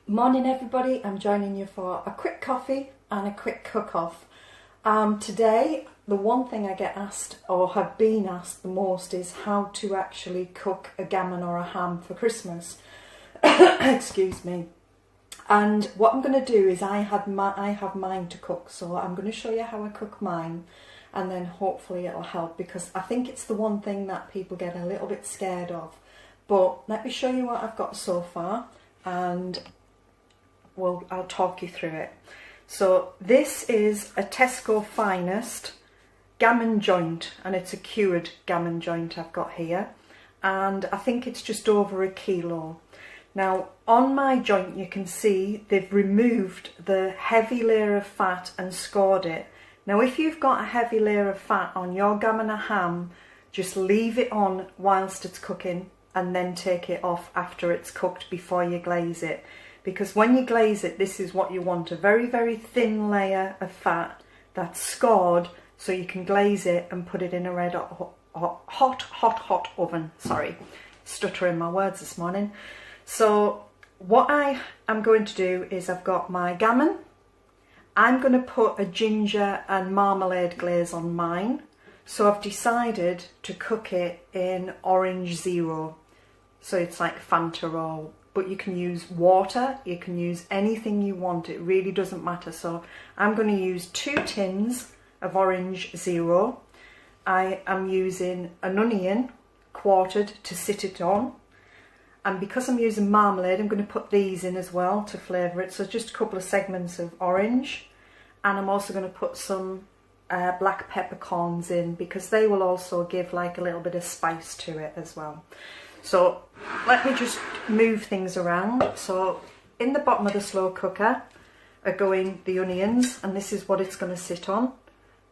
Morning everybody, I'm joining you for a quick coffee and a quick cook-off. Today, the one thing I get asked or have been asked the most is how to actually cook a gammon or a ham for Christmas. Excuse me. And what I'm going to do is I have mine to cook, so I'm going to show you how I cook mine, and then hopefully it'll help, because I think it's the one thing that people get a little bit scared of. But let me show you what I've got so far, and I'll talk you through it. So this is a Tesco Finest gammon joint, and it's a cured gammon joint I've got here, and I think it's just over 1 kilo. Now on my joint you can see they've removed the heavy layer of fat and scored it. Now if you've got a heavy layer of fat on your gammon or ham, just leave it on whilst it's cooking and then take it off after it's cooked before you glaze it. Because when you glaze it, this is what you want, a very, very thin layer of fat that's scored, so you can glaze it and put it in a red hot oven. Sorry, stuttering my words this morning. So what I am going to do is I've got my gammon. I'm going to put a ginger and marmalade glaze on mine. So I've decided to cook it in orange zero. So it's like Fanta roll. But you can use water, you can use anything you want, it really doesn't matter. So I'm going to use 2 tins of orange zero. I am using an onion quartered to sit it on, and because I'm using marmalade I'm going to put these in as well to flavour it. So just a couple of segments of orange, and I'm also going to put some black peppercorns in, because they will also give like a little bit of spice to it as well. So let me just move things around. So in the bottom of the slow cooker are going the onions, and this is what it's going to sit on.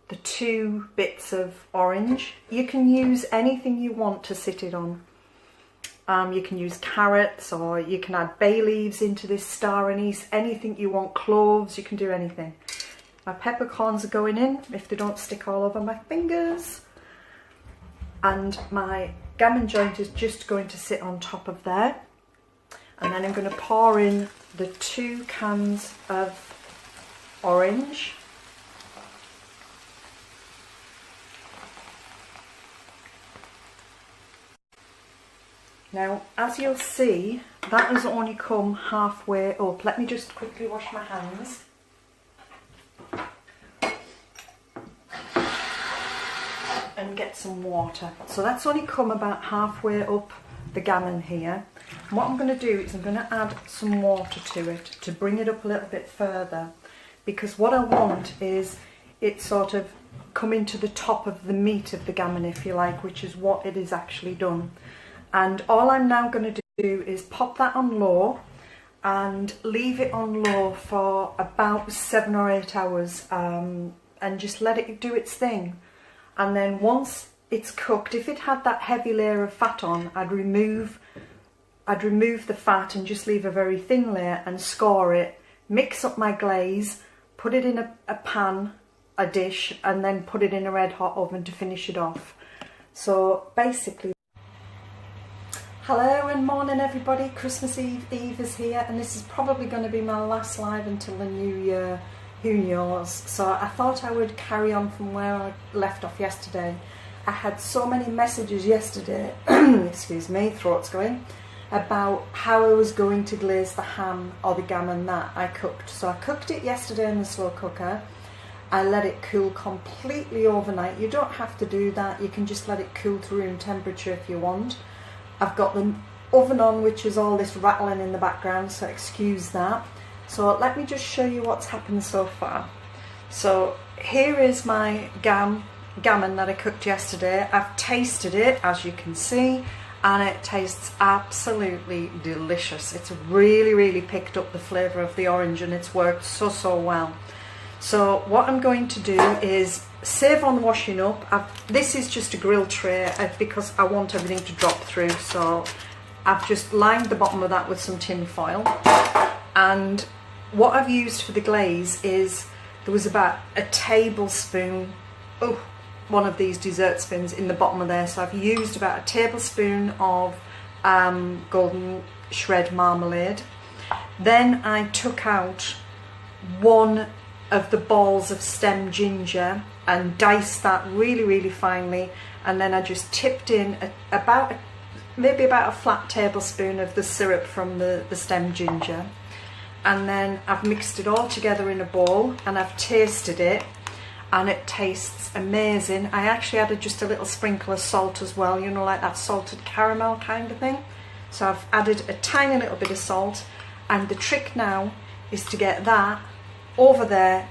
The 2 bits of orange. You can use anything you want to sit it on. You can use carrots, or you can add bay leaves into this star anise, anything you want, cloves, you can do anything. My peppercorns are going in, if they don't stick all over my fingers. And my gammon joint is just going to sit on top of there, and then I'm going to pour in the 2 cans of orange. Now as you'll see, that has only come halfway up. Let me just quickly wash my hands. And get some water. So that's only come about halfway up the gammon here. And what I'm going to do is I'm going to add some water to it to bring it up a little bit further, because what I want is it sort of coming to the top of the meat of the gammon, if you like, which is what it is actually done. And all I'm now going to do is pop that on low and leave it on low for about 7 or 8 hours, and just let it do its thing. And then once it's cooked, if it had that heavy layer of fat on, I'd remove the fat and just leave a very thin layer and score it, mix up my glaze, put it in a pan, a dish, and then put it in a red hot oven to finish it off. So basically, hello and morning everybody, Christmas Eve is here, and this is probably going to be my last live until the new year. Who knows? So I thought I would carry on from where I left off yesterday. I had so many messages yesterday, excuse me, throat's going, about how I was going to glaze the ham or the gammon that I cooked. So I cooked it yesterday in the slow cooker. I let it cool completely overnight. You don't have to do that, you can just let it cool to room temperature if you want. I've got the oven on, which is all this rattling in the background, so excuse that. So let me just show you what's happened so far. So here is my gammon that I cooked yesterday. I've tasted it, as you can see, and it tastes absolutely delicious. It's really, really picked up the flavour of the orange, and it's worked so well. So what I'm going to do is save on washing up. This is just a grill tray because I want everything to drop through. So I've just lined the bottom of that with some tin foil, and what I've used for the glaze is, there was about a tablespoon, one of these dessert spoons in the bottom of there, so I've used about a tablespoon of golden shred marmalade. Then I took out one of the balls of stem ginger and diced that really finely, and then I just tipped in maybe about a flat tablespoon of the syrup from the stem ginger, and then I've mixed it all together in a bowl and I've tasted it, and it tastes amazing. I actually added just a little sprinkle of salt as well, you know, like that salted caramel kind of thing. So I've added a tiny little bit of salt, and the trick now is to get that over there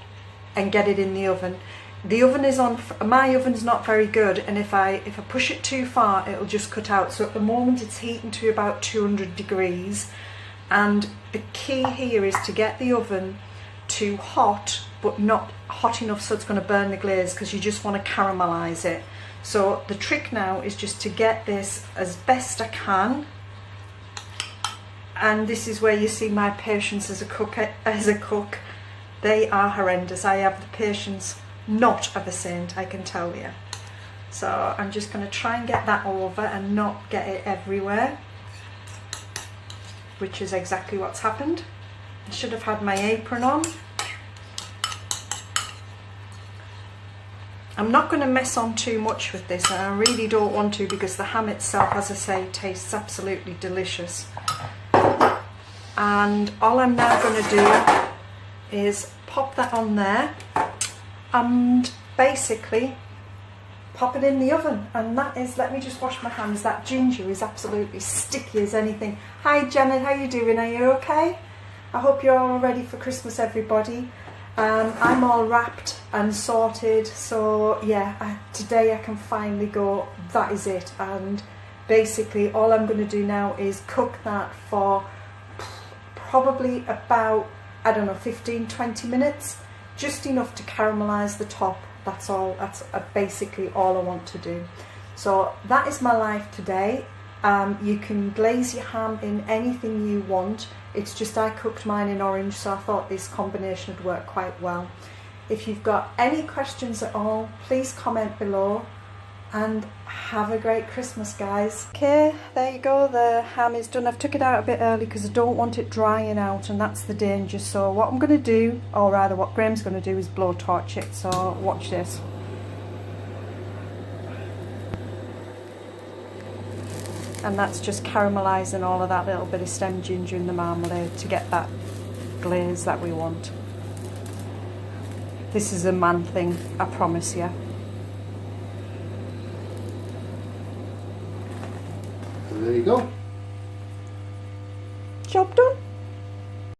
and get it in the oven. The oven is on, my oven's not very good, and if I push it too far it'll just cut out. So at the moment it's heating to about 200 degrees, and the key here is to get the oven to hot, but not hot enough so it's going to burn the glaze, because you just want to caramelize it. So the trick now is just to get this as best I can, and this is where you see my patience as a cook. They are horrendous. I have the patience not of a saint, I can tell you. So I'm just going to try and get that over and not get it everywhere, which is exactly what's happened. I should have had my apron on. I'm not going to mess on too much with this, and I really don't want to, because the ham itself, as I say, tastes absolutely delicious. And all I'm now going to do is pop that on there and basically pop it in the oven. And that is, let me just wash my hands, that ginger is absolutely sticky as anything. Hi Janet, how you doing? Are you okay? I hope you're all ready for Christmas, everybody. I'm all wrapped and sorted, so yeah, today I can finally go, that is it. And basically all I'm going to do now is cook that for probably about, I don't know, 15-20 minutes, just enough to caramelize the top. That's all. That's basically all I want to do. So that is my life today. You can glaze your ham in anything you want. It's just I cooked mine in orange, so I thought this combination would work quite well. If you've got any questions at all, please comment below, and have a great Christmas, guys. Okay, there you go, the ham is done. I've took it out a bit early because I don't want it drying out, and that's the danger. So what I'm going to do, or rather what Graham's going to do, is blowtorch it. So watch this. And that's just caramelising all of that little bit of stem ginger in the marmalade to get that glaze that we want. This is a man thing, I promise you. There you go. Job done.